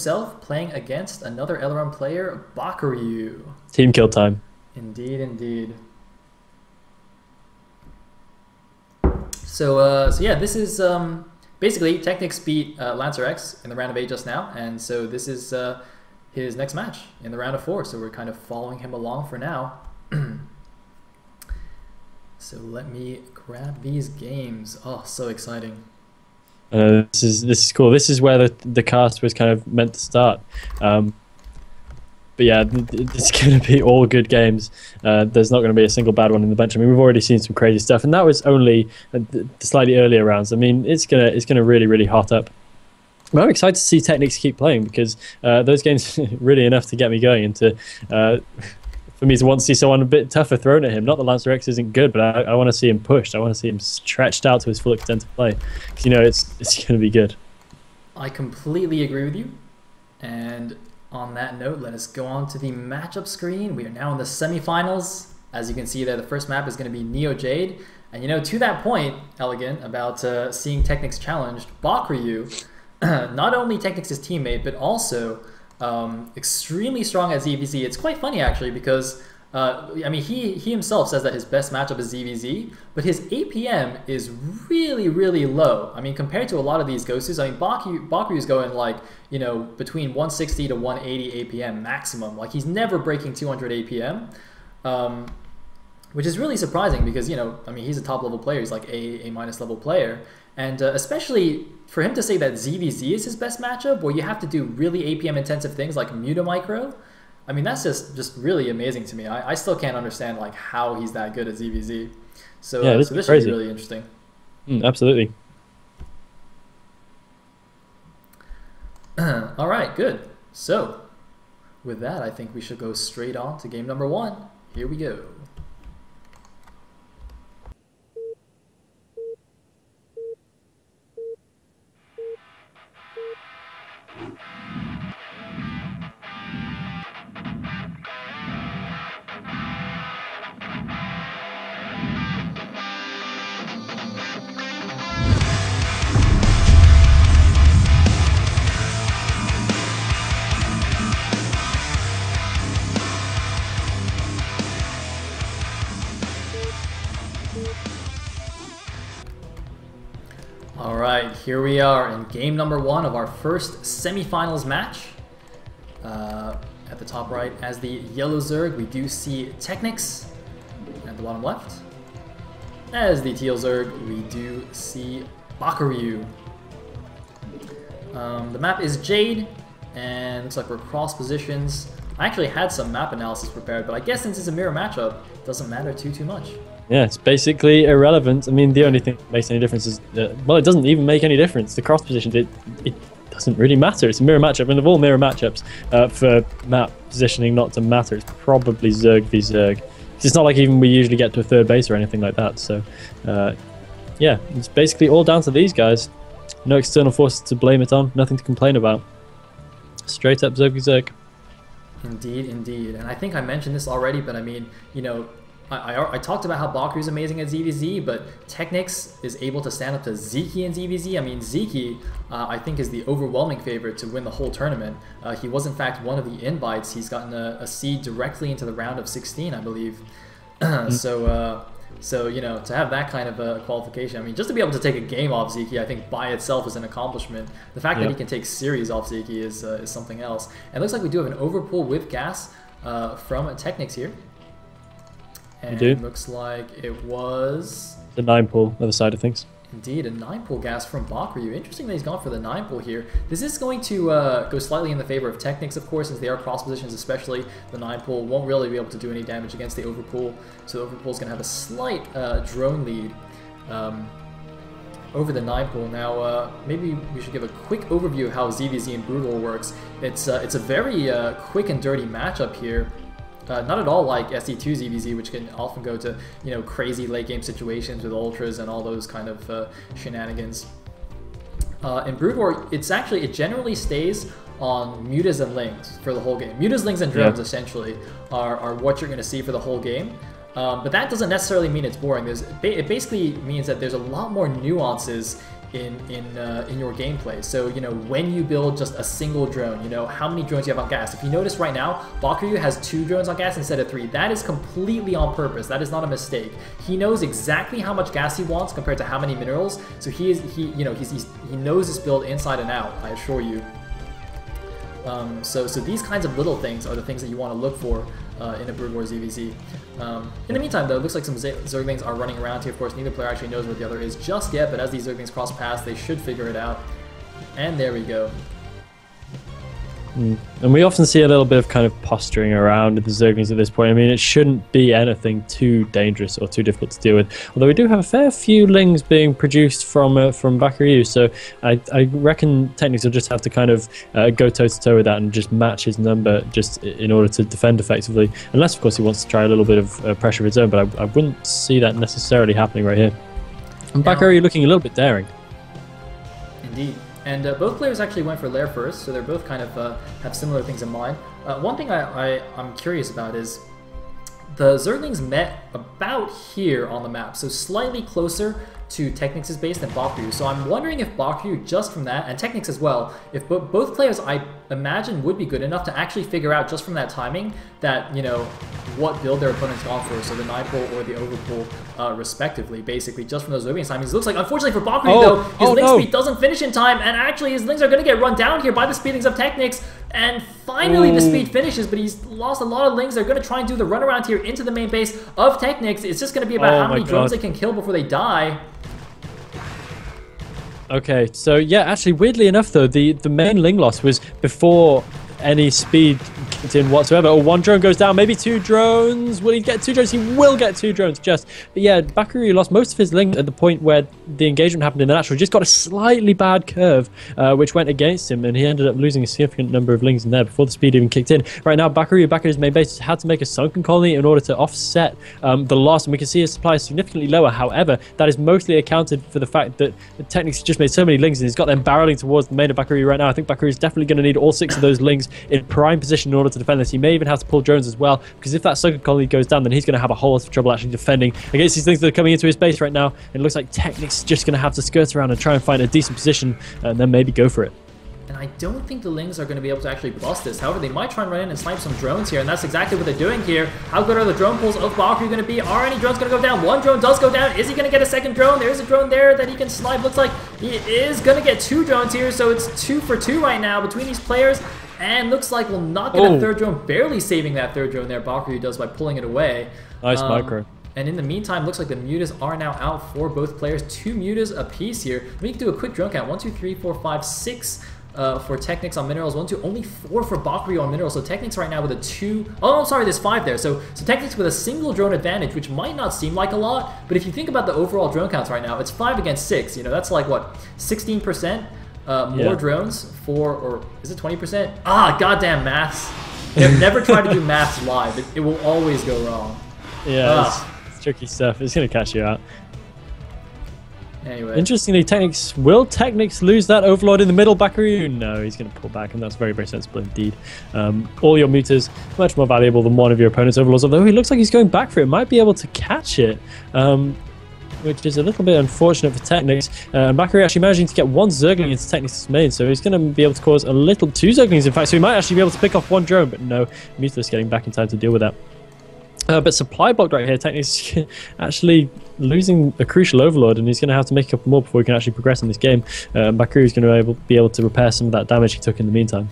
himself playing against another LRM player, Bakuryu. Team kill time. Indeed, indeed. So yeah, this is basically TechnicS beat Lancer X in the round of 8 just now, and so this is his next match in the round of 4. So we're kind of following him along for now. So let me grab these games. Oh, so exciting. This is cool. This is where the cast was kind of meant to start. But yeah, it's going to be all good games. There's not going to be a single bad one in the bench. I mean, we've already seen some crazy stuff, and that was only the slightly earlier rounds. I mean, it's gonna really hot up. I'm excited to see TechnicS keep playing, because those games are really enough to get me going into. For me to want to see someone a bit tougher thrown at him. Not that Lancer X isn't good, but I want to see him pushed. I want to see him stretched out to his full extent of play, because it's going to be good. I completely agree with you. And on that note, let us go on to the matchup screen. We are now in the semifinals. As you can see there, the first map is going to be Neo Jade. And to that point, Elegant, about seeing TechnicS challenged, Bakuryu, not only TechnicS' teammate, but also extremely strong at ZVZ. It's quite funny actually, because I mean, he himself says that his best matchup is ZVZ, but his APM is really low. I mean, compared to a lot of these Ghostus, I mean, Bakuryu's going like, between 160 to 180 APM maximum. Like, he's never breaking 200 APM, which is really surprising because, I mean, he's a top level player. He's like A minus level player. And especially for him to say that ZVZ is his best matchup, where you have to do really APM intensive things like Mutamicro, I mean, that's just really amazing to me. I still can't understand like how he's that good at ZVZ. So, yeah, so this should be really interesting. Absolutely. All right, good. So with that, I think we should go straight on to game number 1. Here we go. All right, here we are in game number 1 of our first semifinals match. At the top right, as the yellow Zerg, we do see TechnicS. At the bottom left, as the teal Zerg, we do see Bakuryu. The map is Jade, and looks like we're cross positions. I actually had some map analysis prepared, but I guess since it's a mirror matchup, it doesn't matter too much. Yeah, it's basically irrelevant. I mean, the only thing that makes any difference is, well, it doesn't even make any difference. The cross positions, it doesn't really matter. It's a mirror matchup, and of all mirror matchups, for map positioning not to matter, it's probably Zerg v Zerg. It's not like even we usually get to a third base or anything like that. So, yeah, it's basically all down to these guys. No external forces to blame it on, nothing to complain about. Straight up Zerg v Zerg. Indeed, indeed. And I think I mentioned this already, but I mean, I talked about how Bakuryu's amazing at ZVZ, but TechnicS is able to stand up to Zeki in ZVZ. I mean, Zeki, I think, is the overwhelming favorite to win the whole tournament. He was, in fact, one of the invites. He's gotten a seed directly into the round of 16, I believe. So, to have that kind of a qualification, I mean, just to be able to take a game off Zeki, I think by itself is an accomplishment. The fact that he can take series off Zeki is something else. And it looks like we do have an overpull with gas from TechnicS here. And it looks like it was the 9-pull, other side of things. Indeed, a 9-pull gas from Bakuryu. Interesting that he's gone for the 9-pull here. This is going to go slightly in the favor of TechnicS, of course, since they are cross positions, especially the 9-pull won't really be able to do any damage against the overpull. So the overpull is going to have a slight drone lead over the 9-pull. Now, maybe we should give a quick overview of how ZVZ and Brutal works. It's a very quick and dirty matchup here. Not at all like SE2 ZVZ, which can often go to crazy late game situations with ultras and all those kind of shenanigans. In Brood War, it generally stays on mutas and lings for the whole game. Mutas, lings, and drones essentially are what you're going to see for the whole game. But that doesn't necessarily mean it's boring. It basically means that there's a lot more nuances in your gameplay. So, you know, when you build just a single drone, you know, how many drones you have on gas. If you notice right now, Bakuryu has 2 drones on gas instead of 3. That is completely on purpose. That is not a mistake. He knows exactly how much gas he wants compared to how many minerals. So he knows this build inside and out, I assure you. So these kinds of little things are the things that you want to look for in a Brood War ZVZ. In the meantime, though, it looks like some Zerglings are running around here. Of course, neither player actually knows where the other is just yet, but as these Zerglings cross paths, they should figure it out. And there we go. And we often see a little bit of kind of posturing around the Zerglings at this point. I mean, it shouldn't be anything too dangerous or too difficult to deal with. Although we do have a fair few Lings being produced from Bakuryu, so I reckon TechnicS will just have to kind of go toe-to-toe with that and just match his number just in order to defend effectively. Unless, of course, he wants to try a little bit of pressure of his own, but I wouldn't see that necessarily happening right here. And Bakuryu looking a little bit daring. Indeed. And both players actually went for Lair first, so they're both kind of have similar things in mind. One thing I'm curious about is the Zerglings met about here on the map, so slightly closer to TechnicS' base than Bakuryu. So I'm wondering if Bakuryu, just from that, and TechnicS as well, if both players I imagine would be good enough to actually figure out just from that timing that, you know, what build their opponent's gone for, so the 9-pull or the overpull respectively, basically, just from those Zerglings timings. It looks like, unfortunately for Bakuryu, though, his link speed doesn't finish in time, and actually his links are going to get run down here by the speedings of TechnicS, and finally the speed finishes, but he's lost a lot of links. They're going to try and do the runaround here into the main base of TechnicS. It's just going to be about how many drones they can kill before they die. Okay, so yeah, actually, weirdly enough, though, the main Ling loss was before any speed kicked in whatsoever. Oh, 1 drone goes down, maybe 2 drones. Will he get 2 drones? He will get 2 drones, just. But yeah, Bakuryu lost most of his Ling at the point where the engagement happened in the natural. He just got a slightly bad curve, which went against him, and he ended up losing a significant number of Lings in there before the speed even kicked in. Right now, Bakuryu, back at his main base, had to make a sunken colony in order to offset the loss, and we can see his supply is significantly lower. However, that is mostly accounted for the fact that TechnicS just made so many Lings, and he's got them barreling towards the main of Bakuryu right now. I think Bakuryu is definitely going to need all 6 of those Lings in prime position in order to defend this. He may even have to pull drones as well, because if that sunken colony goes down, then he's going to have a whole lot of trouble actually defending against these things that are coming into his base right now. It looks like TechnicS is just going to have to skirt around and try and find a decent position, and then maybe go for it. And I don't think the Lings are going to be able to actually bust this. However, they might try and run in and snipe some drones here, and that's exactly what they're doing here. How good are the drone pulls of Bakuryu going to be? Are any drones going to go down? 1 drone does go down. Is he going to get a second drone? There is a drone there that he can snipe. Looks like he is going to get 2 drones here, so it's 2 for 2 right now between these players. And looks like we'll not get a 3rd drone, barely saving that 3rd drone there. Bakuryu does by pulling it away. Nice micro. And in the meantime, looks like the mutas are now out for both players. 2 mutas apiece here. We can do a quick drone count. 1, 2, 3, 4, 5, 6 for TechnicS on minerals. 1, 2, only 4 for Bakuryu on minerals. So TechnicS right now with a 2. Oh, I'm sorry, there's 5 there. So TechnicS with a single drone advantage, which might not seem like a lot, but if you think about the overall drone counts right now, it's 5 against 6. You know, that's like what, 16%? More drones for, or is it 20%? Ah, goddamn maths. Never try to do maths live. It will always go wrong. Yeah, it's tricky stuff. It's going to catch you out. Anyway. Interestingly, will TechnicS lose that Overlord in the middle? Bakuryu? No, he's going to pull back, and that's very, very sensible indeed. All your mutas, much more valuable than one of your opponent's Overlords, although he looks like he's going back for it. Might be able to catch it. Which is a little bit unfortunate for TechnicS. And Bakuryu actually managing to get 1 Zergling into TechnicS' main, so he's going to be able to cause a little 2 Zerglings in fact, so he might actually be able to pick off 1 drone, but no, Mutalist getting back in time to deal with that. But supply blocked right here, TechnicS actually losing a crucial Overlord, and he's going to have to make a couple more before he can actually progress in this game. Bakuryu is going to be able to repair some of that damage he took in the meantime.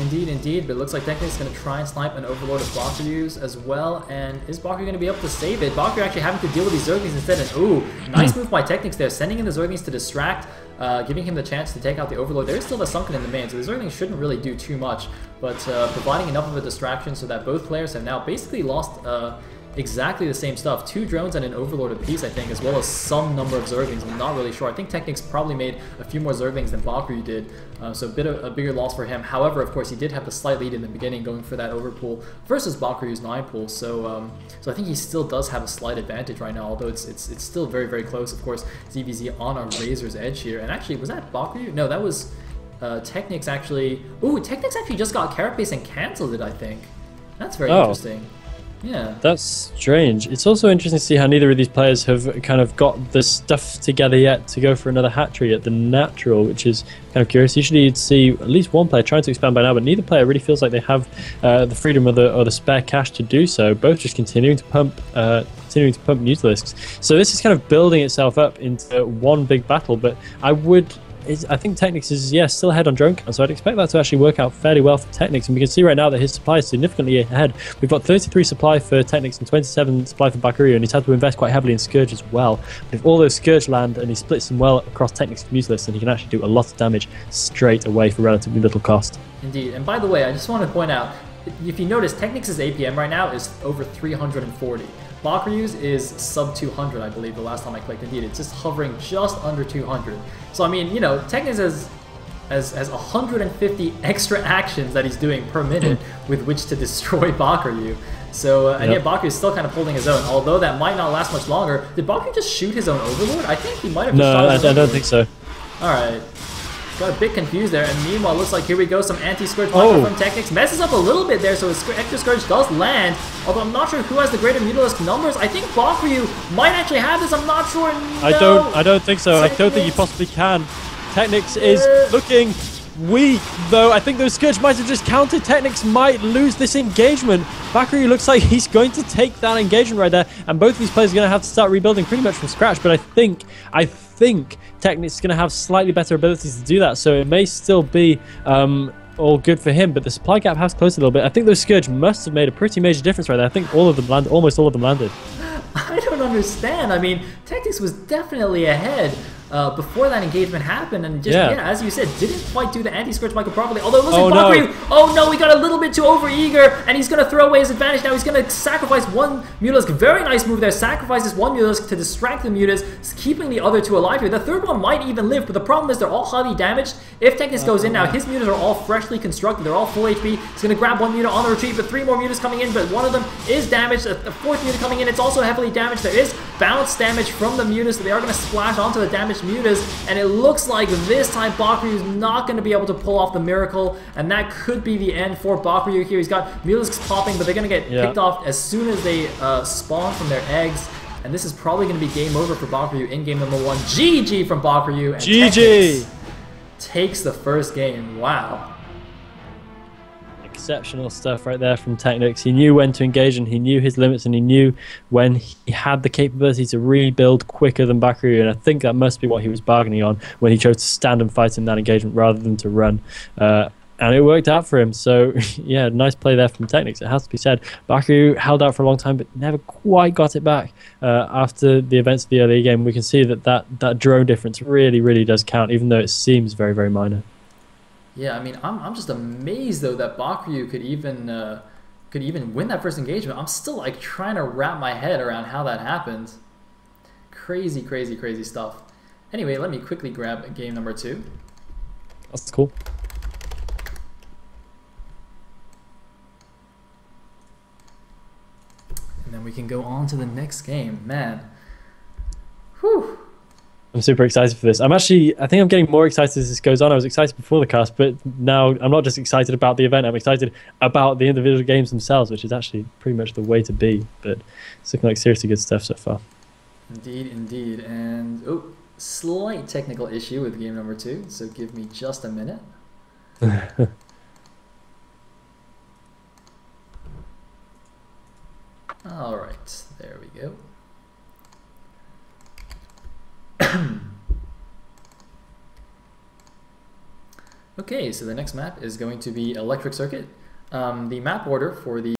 Indeed, indeed, but it looks like TechnicS is going to try and snipe an Overlord of Bakuryu's as well, and is Bakuryu going to be able to save it? Bakuryu actually having to deal with these Zerglings instead, and ooh, nice move by TechnicS there, sending in the Zerglings to distract, giving him the chance to take out the Overlord. There is still a Sunken in the main, so the Zerglings shouldn't really do too much, but providing enough of a distraction so that both players have now basically lost exactly the same stuff. 2 drones and an Overlord apiece, I think, as well as some number of Zerglings. I'm not really sure. I think TechnicS probably made a few more Zerglings than Bakuryu did, so a bigger loss for him. However, of course, he did have the slight lead in the beginning, going for that overpull versus Bakuryu's 9-pull. So I think he still does have a slight advantage right now, although it's still very, very close. Of course, ZVZ on a razor's edge here. And actually, was that Bakuryu? No, that was TechnicS actually. Ooh, TechnicS actually just got Carapace and canceled it, I think. That's very interesting. Yeah. That's strange. It's also interesting to see how neither of these players have kind of got the stuff together yet to go for another hat trick at the natural, which is kind of curious. Usually you'd see at least one player trying to expand by now, but neither player really feels like they have the freedom or the spare cash to do so. Both just continuing to pump Mutalisks. So this is kind of building itself up into one big battle, but I think TechnicS is, still ahead on drone count, so I'd expect that to actually work out fairly well for TechnicS. And we can see right now that his supply is significantly ahead. We've got 33 supply for TechnicS and 27 supply for Bakuryu, and he's had to invest quite heavily in Scourge as well. But if all those Scourge land and he splits them well across TechnicS and Mutalisks, then he can actually do a lot of damage straight away for relatively little cost. Indeed. And by the way, I just want to point out, if you notice, TechnicS' APM right now is over 340. Bakuryu's is sub 200, I believe, the last time I clicked. Indeed, it's just hovering just under 200. So, I mean, TechnicS has 150 extra actions that he's doing per minute with which to destroy Bakuryu. So, and yet Bakuryu is still kind of holding his own, although that might not last much longer. Did Bakuryu just shoot his own Overlord? I think he might have just shot his own I don't think so. Alright. Got a bit confused there, and meanwhile, looks like here we go, some anti-Scourge from TechnicS. Messes up a little bit there, so his extra Scourge does land, although I'm not sure who has the greater Mutalisk numbers. I think Bakuryu might actually have this, I'm not sure. No. I don't think so. I don't think you possibly can. TechnicS is looking weak, though. I think those Scourge might have just counted. TechnicS might lose this engagement. Bakuryu looks like he's going to take that engagement right there, and both of these players are going to have to start rebuilding pretty much from scratch, but I think TechnicS is going to have slightly better abilities to do that, so it may still be all good for him, but the supply gap has closed a little bit. I think those Scourge must have made a pretty major difference right there. I think almost all of them landed. I don't understand. I mean, TechnicS was definitely ahead before that engagement happened, and just, as you said, didn't quite do the anti-Scourge Michael properly. Although it looks like Bakuryu, oh no, he got a little bit too over-eager, and he's going to throw away his advantage now. He's going to sacrifice one Mutalisk. Very nice move there. Sacrifices one Mutalisk to distract the Mutalisk, keeping the other two alive here. The third one might even live, but the problem is they're all highly damaged. If TechnicS goes in now, his Mutas are all freshly constructed. They're all full HP. He's going to grab one Muta on the retreat, but 3 more Mutas coming in, but one of them is damaged. A 4th Muta coming in. It's also heavily damaged. There is bounce damage from the Mutas, so they are going to splash onto the damaged Mutas, and it looks like this time Bakuryu is not going to be able to pull off the miracle, and that could be the end for Bakuryu here. He's got Mutalisks popping, but they're going to get picked off as soon as they spawn from their eggs, and this is probably going to be game over for Bakuryu in game number 1. GG from Bakuryu, and GG takes the first game. Wow. Exceptional stuff right there from TechnicS. He knew when to engage, and he knew his limits, and he knew when he had the capability to rebuild quicker than Bakuryu, and I think that must be what he was bargaining on when he chose to stand and fight in that engagement rather than to run. And it worked out for him. So, yeah, nice play there from TechnicS, it has to be said. Bakuryu held out for a long time, but never quite got it back. After the events of the early game, we can see that drone difference really, really does count, even though it seems very, very minor. Yeah, I mean, I'm just amazed though that Bakuryu could even win that first engagement. I'm still like trying to wrap my head around how that happened. Crazy, crazy, crazy stuff. Anyway, let me quickly grab game number 2. That's cool. And then we can go on to the next game. Man. Whew. I'm super excited for this. I think I'm getting more excited as this goes on. I was excited before the cast, but now I'm not just excited about the event, I'm excited about the individual games themselves, which is actually pretty much the way to be. But it's looking like seriously good stuff so far. Indeed, indeed. And, oh, slight technical issue with game number 2, so give me just a minute. Alright, there we go. Okay, so the next map is going to be Electric Circuit. The map order for the